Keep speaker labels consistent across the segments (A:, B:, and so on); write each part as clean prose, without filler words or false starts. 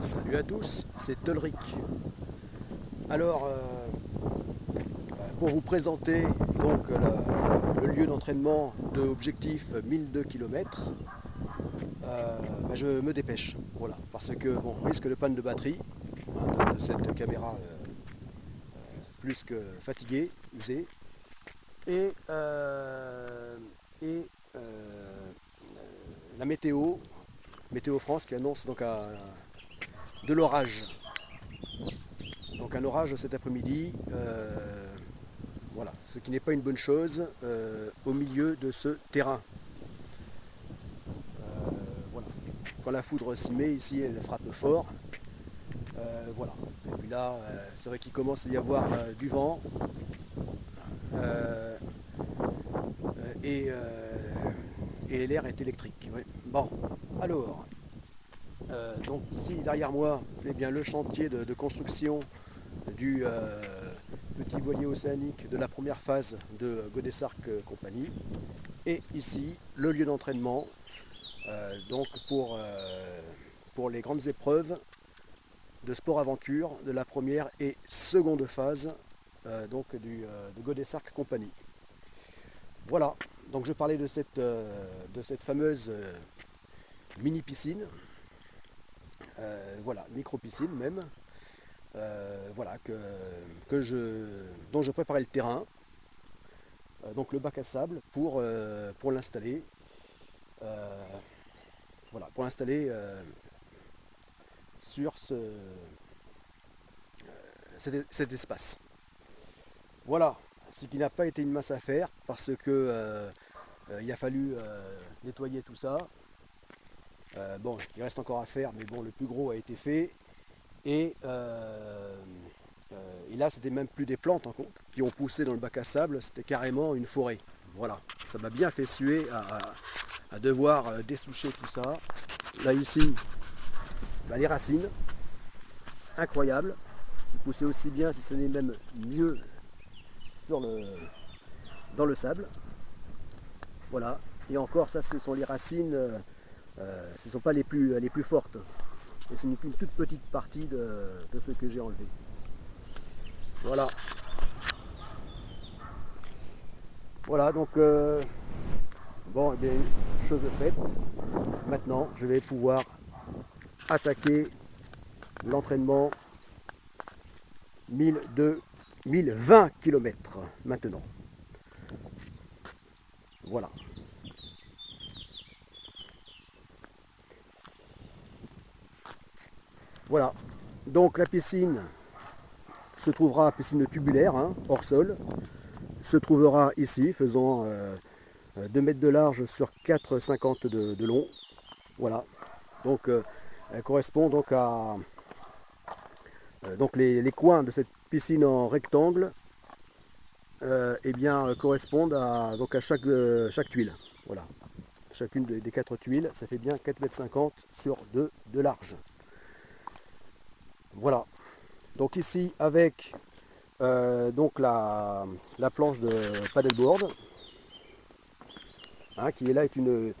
A: Salut à tous, c'est Tolric. Alors, pour vous présenter donc le lieu d'entraînement de Objectif 1002 km, je me dépêche, voilà, parce que bon, risque de panne de batterie de cette caméra plus que fatiguée, usée, et, euh, et euh, la météo France qui annonce donc de l'orage. Donc un orage cet après-midi, voilà, ce qui n'est pas une bonne chose au milieu de ce terrain. Voilà. Quand la foudre s'y met ici, elle frappe fort. Voilà. Et puis là, c'est vrai qu'il commence à y avoir du vent euh, et, et l'air est électrique. Ouais. Bon, alors, donc ici derrière moi, eh bien, le chantier de construction du petit voilier océanique de la première phase de Godessarc Compagnie. Et ici, le lieu d'entraînement donc pour les grandes épreuves de sport-aventure de la première et seconde phase donc de Godessarc Compagnie. Voilà, donc je parlais de cette fameuse mini-piscine, voilà, micro-piscine même, voilà, dont je préparais le terrain, donc le bac à sable pour l'installer, voilà, pour l'installer sur cet espace. Voilà, ce qui n'a pas été une masse à faire parce que il a fallu nettoyer tout ça. Bon, il reste encore à faire, mais bon, le plus gros a été fait. Et là, c'était même plus des plantes qui ont poussé dans le bac à sable, c'était carrément une forêt. Voilà, ça m'a bien fait suer à devoir dessoucher tout ça. Là, ici, les racines, incroyables, qui poussaient aussi bien, si ce n'est même mieux, dans le sable. Voilà, et encore, ça, ce sont les racines, ce ne sont pas les plus fortes. Et c'est une toute petite partie de ce que j'ai enlevé. Voilà. Voilà, donc bon, eh bien, chose faite. Maintenant, je vais pouvoir attaquer l'entraînement 1020 km maintenant. Voilà. Voilà. Donc la piscine se trouvera, piscine tubulaire, hein, hors sol, se trouvera ici, faisant 2 mètres de large sur 4,50 de long. Voilà. Donc elle correspond donc à donc les coins de cette piscine en rectangle eh bien, correspondent donc à chaque tuile. Voilà. Chacune des 4 tuiles, ça fait bien 4,50 m sur 2 de large. Voilà. Donc ici avec donc la planche de paddleboard, hein, qui est là est une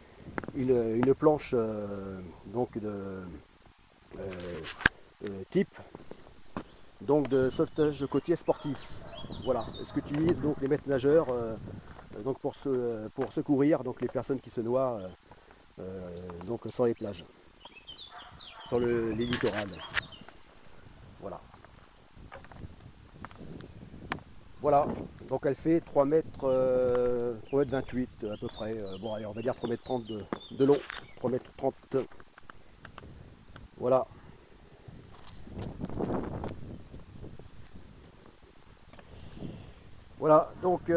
A: planche donc de type donc de sauvetage côtier sportif. Voilà, ce que utilisent donc les maîtres nageurs donc pour secourir donc les personnes qui se noient donc sur les plages, sur les littorales. Voilà. Voilà, donc elle fait 3 mètres 28 à peu près. Bon allez, on va dire 3 mètres 30 de long, 3 mètres 30. Voilà. Voilà, donc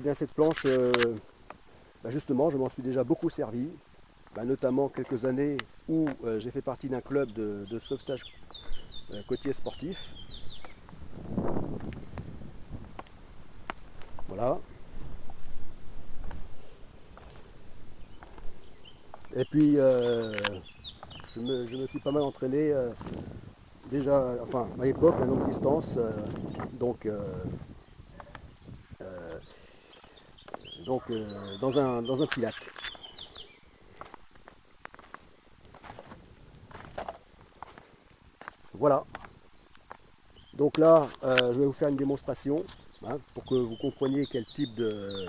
A: bien cette planche, justement, je m'en suis déjà beaucoup servi, notamment quelques années où j'ai fait partie d'un club de sauvetage côtier sportif. Voilà. Et puis je me suis pas mal entraîné déjà, enfin à l'époque à longue distance, donc donc dans un petit lac. Voilà. Donc là, je vais vous faire une démonstration hein, pour que vous compreniez quel type de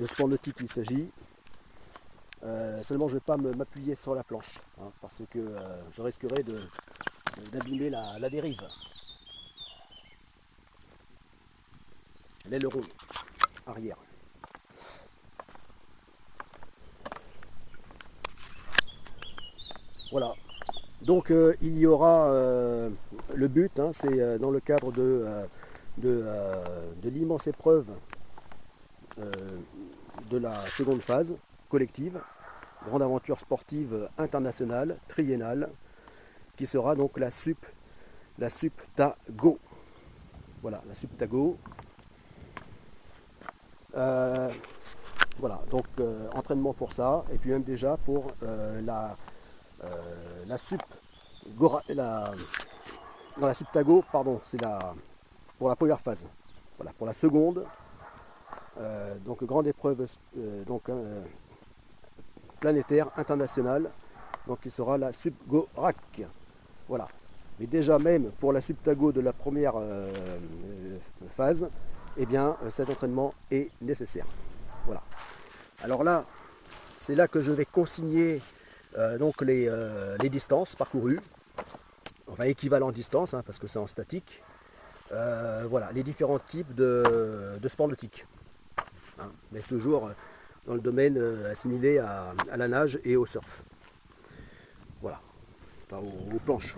A: sport nautique il s'agit. Seulement, je ne vais pas m'appuyer sur la planche hein, parce que je risquerais d'abîmer la dérive. L'aileron arrière. Voilà. Donc il y aura le but, hein, c'est dans le cadre de l'immense épreuve de la seconde phase collective, grande aventure sportive internationale, triennale, qui sera donc la SUPTAGO. Voilà, la SUPTAGO. Voilà, donc entraînement pour ça, et puis même déjà pour la SUPTAGO, pardon, c'est pour la première phase. Voilà, pour la seconde, donc grande épreuve planétaire internationale, donc qui sera la SUPGORAC. Voilà. Mais déjà même pour la SUPTAGO de la première phase, eh bien cet entraînement est nécessaire. Voilà. Alors là, c'est là que je vais consigner donc les distances parcourues, enfin équivalent distance, hein, parce que c'est en statique. Voilà, les différents types de sports nautiques. Hein, mais toujours dans le domaine assimilé à la nage et au surf. Voilà, enfin aux planches.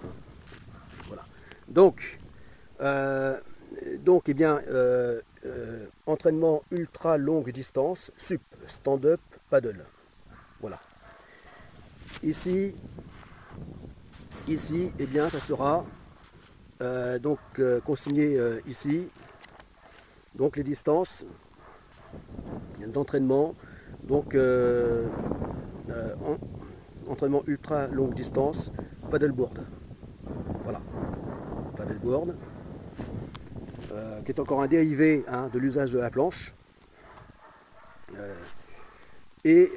A: Voilà. Donc eh bien, entraînement ultra longue distance, SUP, stand-up, paddle. Voilà. Ici, eh bien, ça sera consigné ici. Donc les distances d'entraînement, donc entraînement ultra longue distance, paddleboard. Voilà, paddleboard, qui est encore un dérivé hein, de l'usage de la planche. Et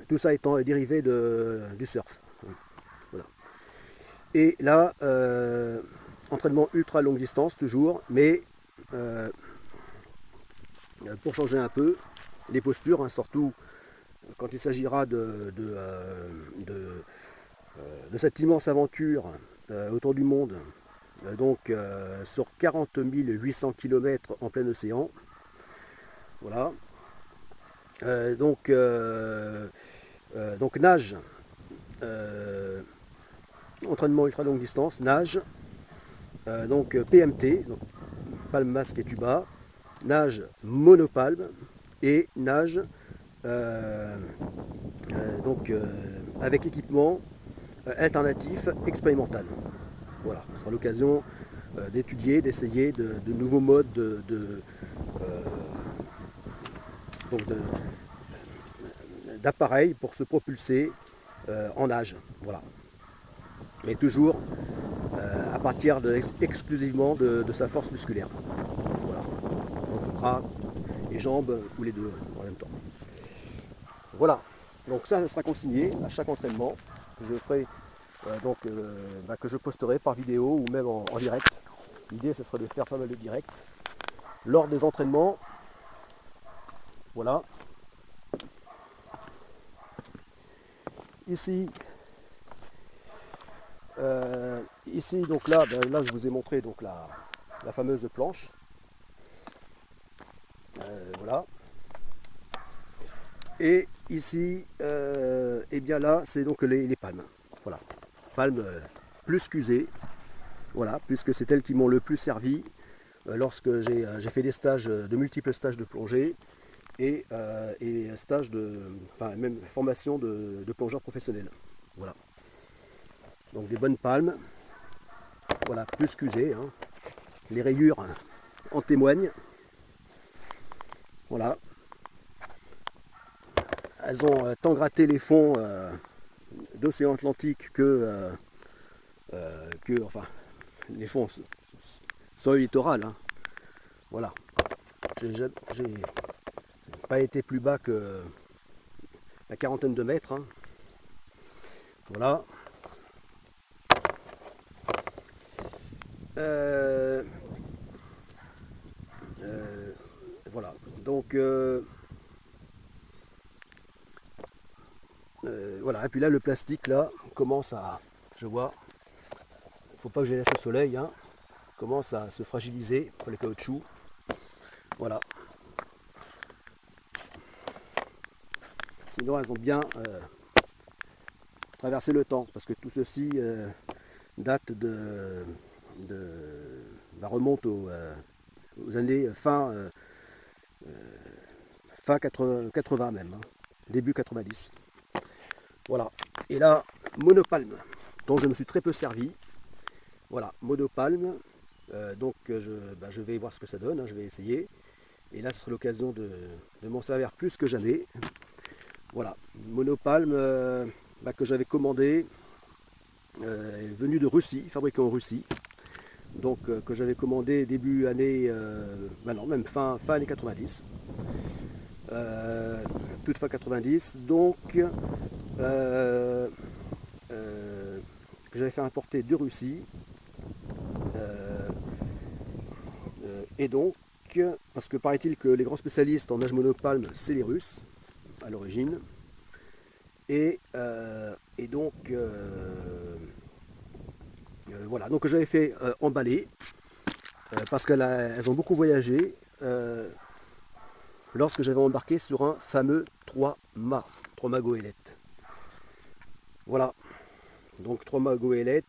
A: tout ça étant dérivé du surf. Voilà. Et là, entraînement ultra longue distance toujours, mais pour changer un peu les postures, hein, surtout quand il s'agira de cette immense aventure autour du monde, sur 40 800 km en plein océan. Voilà. Donc nage, entraînement ultra longue distance, nage, donc PMT, donc palme, masque et tuba, nage monopalme et nage avec équipement alternatif expérimental. Voilà, ce sera l'occasion d'étudier, d'essayer de nouveaux modes d'appareils pour se propulser en nage. Voilà. Mais toujours à partir exclusivement de sa force musculaire. Voilà. Donc bras et jambes ou les deux en même temps. Voilà. Donc ça sera consigné à chaque entraînement que je ferai que je posterai par vidéo ou même en direct. L'idée ce serait de faire pas mal de directs lors des entraînements. Voilà. Ici, donc là je vous ai montré donc la fameuse planche. Voilà. Et ici, et bien là, c'est donc les palmes. Voilà. Palmes plus qu'usées. Voilà, puisque c'est elles qui m'ont le plus servi lorsque j'ai fait des stages, de multiples stages de plongée et stages même formation de plongeurs professionnels. Voilà. Donc des bonnes palmes. Voilà, plus qu'usées. Hein. Les rayures en témoignent. Voilà. Elles ont tant gratté les fonds d'océan Atlantique que les fonds sur le littoral. Hein. Voilà. j'ai pas été plus bas que la quarantaine de mètres, hein. Voilà. Voilà. Donc voilà. Et puis là, le plastique là commence à, je vois, faut pas que je les laisse au soleil, hein, commence à se fragiliser pour les caoutchoucs. Voilà. Sinon, elles ont bien traversé le temps, parce que tout ceci date remonte aux années fin 80 même, hein, début 90. Voilà. Et là, monopalme, dont je me suis très peu servi. Voilà, monopalme. Donc je vais voir ce que ça donne, hein, je vais essayer. Et là, ce sera l'occasion de m'en servir plus que jamais. Voilà, monopalme que j'avais commandé, venu de Russie, fabriqué en Russie. Donc que j'avais commandé début année, non, même fin année 90. Toute fin 90. Donc que j'avais fait importer de Russie. Et donc, parce que paraît-il que les grands spécialistes en nage monopalme, c'est les Russes, à l'origine. Et donc, voilà, donc j'avais fait emballer, parce qu'elles ont beaucoup voyagé, lorsque j'avais embarqué sur un fameux 3-mâts goélette. Voilà, donc 3-mâts goélette,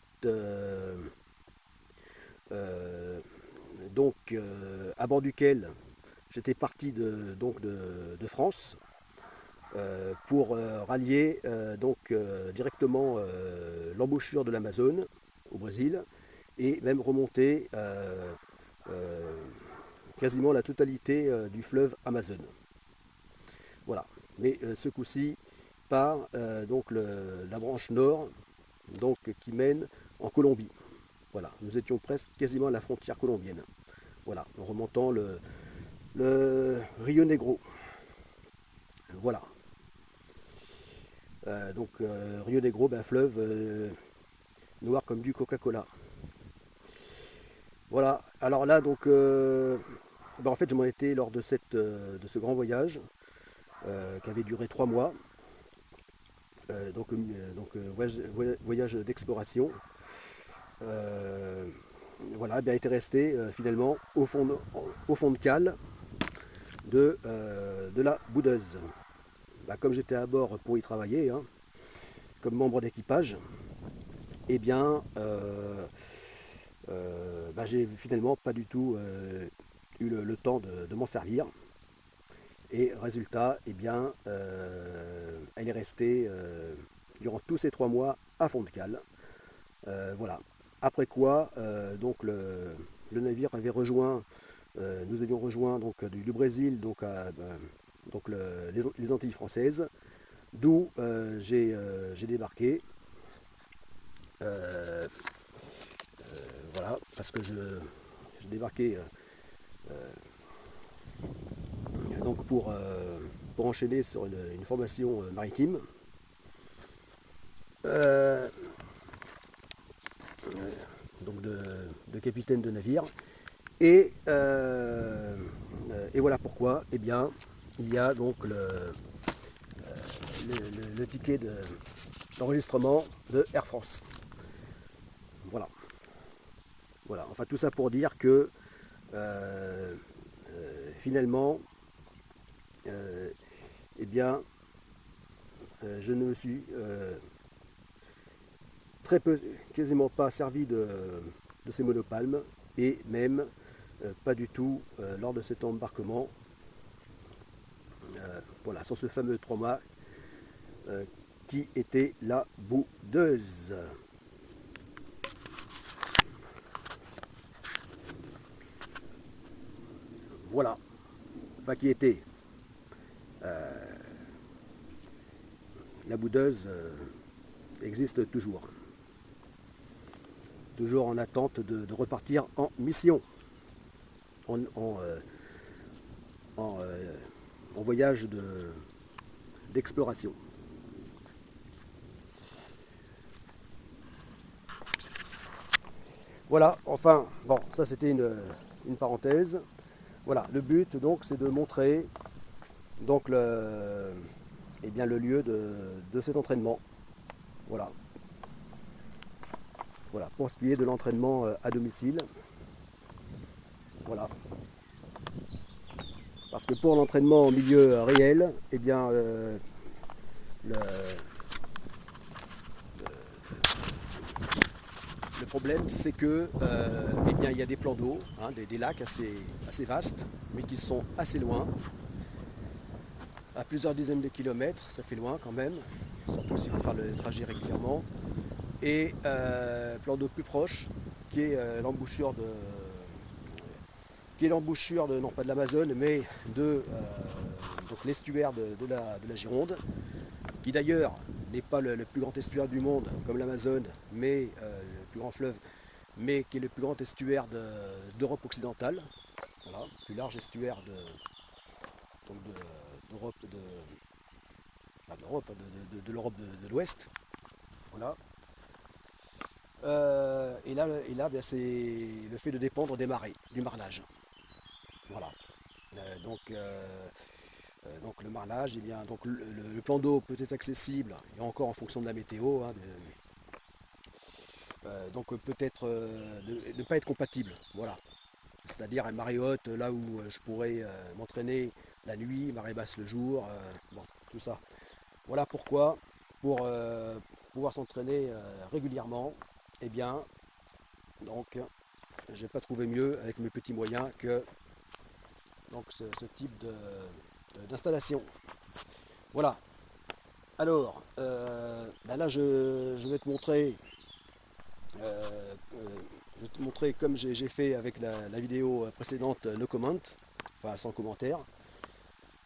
A: à bord duquel j'étais parti de France pour rallier directement l'embouchure de l'Amazone au Brésil et même remonter quasiment la totalité du fleuve Amazone. Voilà, mais ce coup-ci par la branche nord qui mène en Colombie. Voilà, nous étions presque quasiment à la frontière colombienne. Voilà, en remontant le Rio Negro. Voilà. Rio Negro, fleuve noir comme du Coca-Cola. Voilà, alors là en fait je m'en étais lors de ce grand voyage qui avait duré 3 mois. Voyage d'exploration. Voilà, bien été resté finalement au fond de cale de la boudeuse. Comme j'étais à bord pour y travailler, hein, comme membre d'équipage, eh bien j'ai finalement pas du tout eu le temps de m'en servir. Et résultat, eh bien, elle est restée durant tous ces 3 mois à fond de cale. Voilà. Après quoi, le navire avait rejoint, nous avions rejoint du Brésil, les Antilles françaises, d'où j'ai débarqué. Voilà, parce que j'ai débarqué pour enchaîner sur une formation maritime. De capitaine de navire. Et voilà pourquoi, eh bien, il y a donc le ticket d'enregistrement de Air France. Voilà. Voilà. Enfin, tout ça pour dire que finalement, eh bien, je ne me suis très peu, quasiment pas servi de ces monopalmes, et même pas du tout lors de cet embarquement. Voilà, sur ce fameux 3-mâts qui était la boudeuse. Voilà, enfin qui était la boudeuse existe toujours. Toujours en attente de repartir en mission, en en voyage d'exploration. Voilà, enfin, bon, ça c'était une parenthèse. Voilà, le but donc c'est de montrer donc eh bien, le lieu de cet entraînement. Voilà. Voilà, pour ce qui est de l'entraînement à domicile. Voilà. Parce que pour l'entraînement en milieu réel, eh bien, le problème, c'est que eh bien, il y a des plans d'eau, hein, des lacs assez vastes, mais qui sont assez loin, à plusieurs dizaines de kilomètres, ça fait loin quand même, surtout s'il faut faire le trajet régulièrement. Et plan d'eau plus proche, qui est l'embouchure non pas de l'Amazone, mais de donc l'estuaire de la Gironde, qui d'ailleurs n'est pas le plus grand estuaire du monde comme l'Amazone, mais le plus grand fleuve, mais qui est le plus grand estuaire d'Europe occidentale. Voilà, le plus large estuaire d'Europe de l'Europe de l'Ouest. Voilà. Et là bien, c'est le fait de dépendre des marées, du marnage. Voilà. Donc le marnage, eh bien, donc le plan d'eau peut être accessible, et encore en fonction de la météo, hein, donc peut-être ne pas être compatible. Voilà. C'est-à-dire une marée haute, là où je pourrais m'entraîner la nuit, marée basse le jour, bon, tout ça. Voilà pourquoi, pour pouvoir s'entraîner régulièrement, eh bien, donc, je n'ai pas trouvé mieux avec mes petits moyens que donc, ce type d'installation. Voilà. Alors, ben là, je vais te montrer, comme j'ai fait avec la vidéo précédente, no comment, enfin sans commentaire.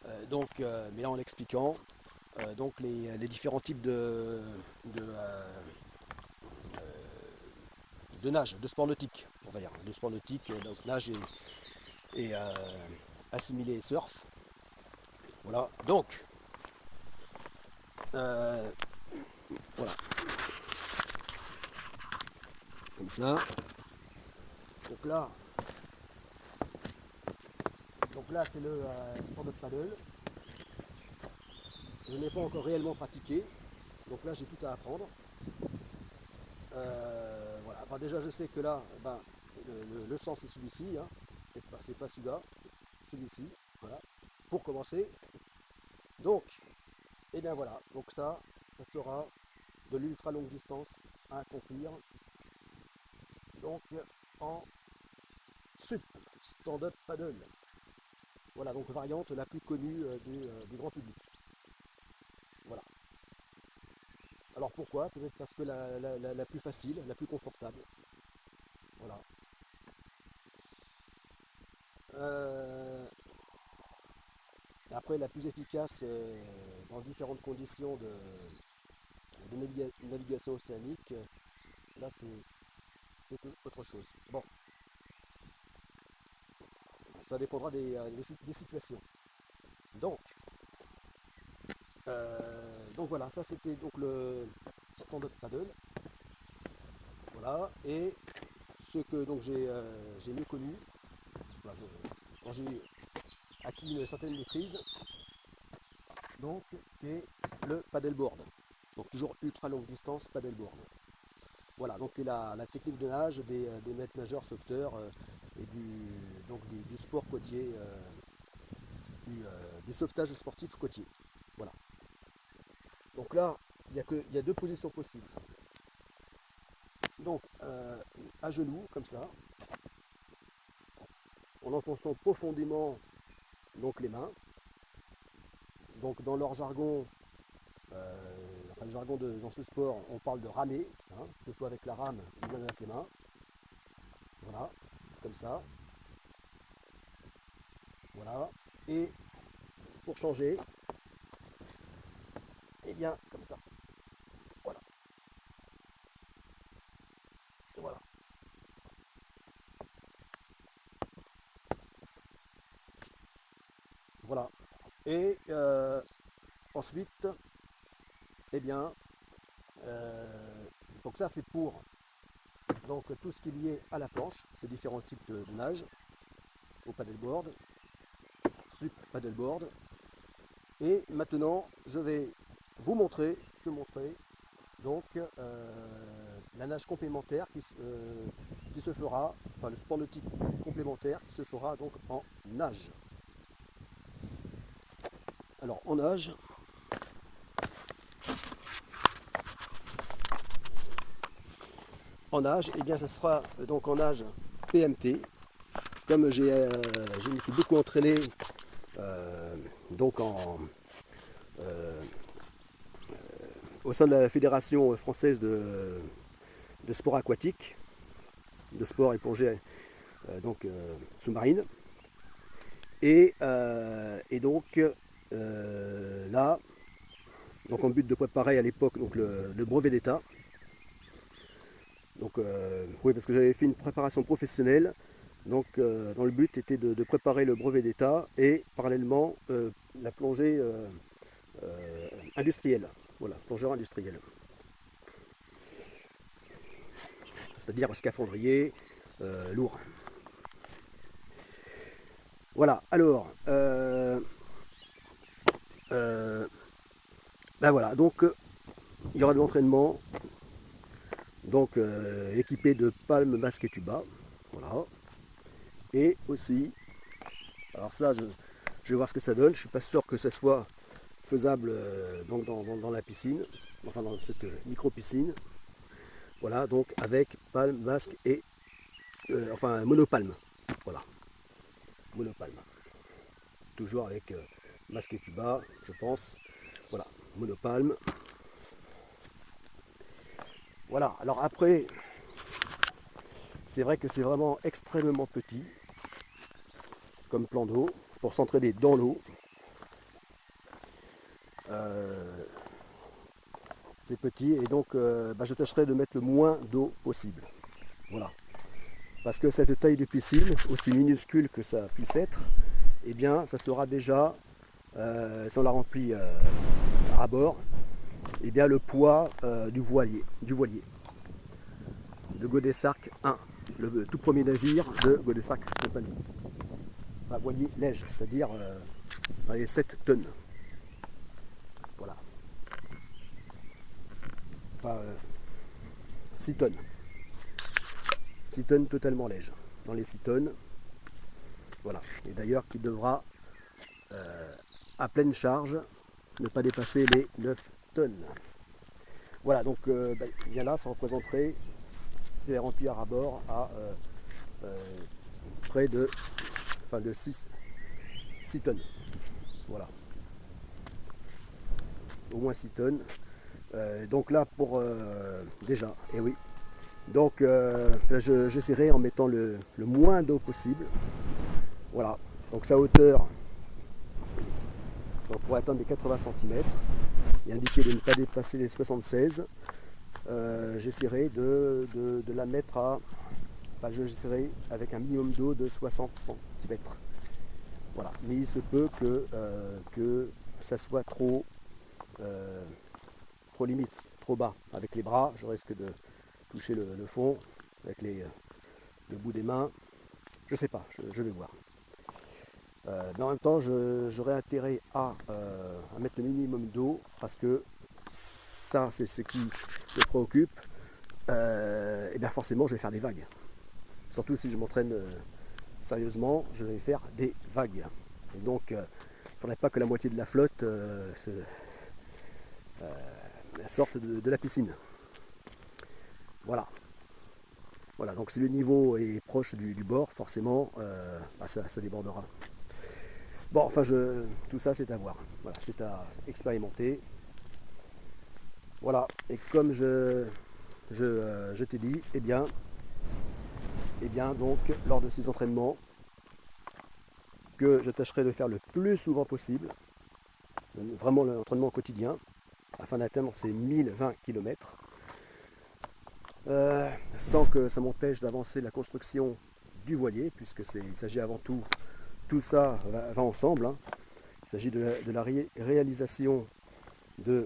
A: Mais là en l'expliquant, donc les différents types de nage, de sport nautique, on va dire, de sport nautique, donc nage et assimilé surf. Voilà, donc, voilà, comme ça. Donc là c'est le sport de paddle. Je n'ai pas encore réellement pratiqué, donc là j'ai tout à apprendre. Voilà. Enfin, déjà je sais que là, ben, le sens c'est celui-ci, hein. C'est pas celui-là, celui-ci, voilà, pour commencer. Donc, et bien voilà, donc ça sera de l'ultra longue distance à accomplir, donc en SUP, stand-up paddle. Voilà, donc variante la plus connue du grand public. Voilà. Alors pourquoi? Peut-être parce que la plus facile, la plus confortable. Voilà. Après, la plus efficace dans différentes conditions de navigation océanique, là c'est autre chose. Bon, ça dépendra des situations. Donc, donc voilà, ça c'était donc le stand-up paddle. Voilà, et ce que donc j'ai mieux connu, enfin, quand j'ai acquis une certaine maîtrise, donc, qui est le paddleboard. Donc toujours ultra longue distance paddleboard. Voilà, donc la technique de nage des maîtres nageurs sauveteurs et du sport côtier, du sauvetage sportif côtier. Voilà. Donc là, il y a deux positions possibles. Donc à genoux, comme ça, en enfonçant profondément donc les mains. Donc dans leur jargon, enfin, le jargon dans ce sport, on parle de ramer, hein, que ce soit avec la rame ou bien avec les mains. Voilà, comme ça. Voilà. Et pour changer, eh bien comme ça. Voilà. Et voilà. Et ensuite, eh bien, donc ça c'est pour donc, tout ce qui est lié à la planche, ces différents types de nage, au paddleboard, sup paddleboard. Et maintenant, je vais vous montrer, donc la nage complémentaire qui se fera, enfin le sport nautique complémentaire qui se fera donc en nage. Alors en nage, eh bien ça sera donc en nage PMT, comme je me suis beaucoup entraîné donc au sein de la Fédération française de sport aquatique, de sport et plongée sous-marine. Et donc là, donc en but de préparer à l'époque donc le brevet d'état. Donc oui, parce que j'avais fait une préparation professionnelle, donc dans le but était de préparer le brevet d'état et parallèlement la plongée industrielle. Voilà, plongeur industriel. C'est-à-dire scaphandrier lourd. Voilà, alors ben voilà, donc il y aura de l'entraînement, donc équipé de palmes, masques et tuba, voilà. Et aussi, alors ça je vais voir ce que ça donne, je suis pas sûr que ça soit faisable donc dans la piscine, enfin dans cette micro-piscine. Voilà, donc avec palme, masque et enfin monopalme. Voilà, monopalme. Toujours avec masque et tuba, je pense. Voilà, monopalme. Voilà, alors après, c'est vrai que c'est vraiment extrêmement petit comme plan d'eau pour s'entraîner dans l'eau. C'est petit et donc je tâcherai de mettre le moins d'eau possible. Voilà. Parce que cette taille de piscine, aussi minuscule que ça puisse être, eh bien ça sera déjà, si on la remplit à bord, eh bien le poids du voilier. De Godessarc 1, le tout premier navire de Godessarc Compagnie. Enfin, voilier léger, c'est-à-dire dans les 7 tonnes. Voilà. Enfin, 6 tonnes. 6 tonnes totalement lèges. Dans les 6 tonnes. Voilà. Et d'ailleurs, qui devra, à pleine charge, ne pas dépasser les 9 tonnes. Voilà, donc bien là, ça représenterait, c'est rempli à bord à près de, enfin de 6 tonnes. Voilà. Au moins 6 tonnes. Donc là, pour déjà, et oui. Donc j'essaierai en mettant le moins d'eau possible. Voilà. Donc sa hauteur, donc pour atteindre les 80 cm, et indiqué de ne pas dépasser les 76, j'essaierai de la mettre à, enfin j'essaierai avec un minimum d'eau de 60 cm. Voilà. Mais il se peut que ça soit trop limite, trop bas. Avec les bras, je risque de toucher le fond avec le bout des mains. Je sais pas, je vais voir. Mais en même temps, j'aurais intérêt à mettre le minimum d'eau parce que ça, c'est ce qui me préoccupe. Et bien forcément, je vais faire des vagues. Surtout si je m'entraîne sérieusement, je vais faire des vagues. Et donc, il ne faudrait pas que la moitié de la flotte sorte de la piscine. Voilà. Voilà, donc si le niveau est proche du bord, forcément, ça débordera. Bon, enfin, tout ça, c'est à voir. Voilà, c'est à expérimenter. Voilà, et comme je t'ai dit, eh bien, donc, lors de ces entraînements, que je tâcherai de faire le plus souvent possible, vraiment l'entraînement quotidien, afin d'atteindre ces 1020 km, sans que ça m'empêche d'avancer la construction du voilier, puisque il s'agit avant tout ça va ensemble, hein. Il s'agit de la réalisation de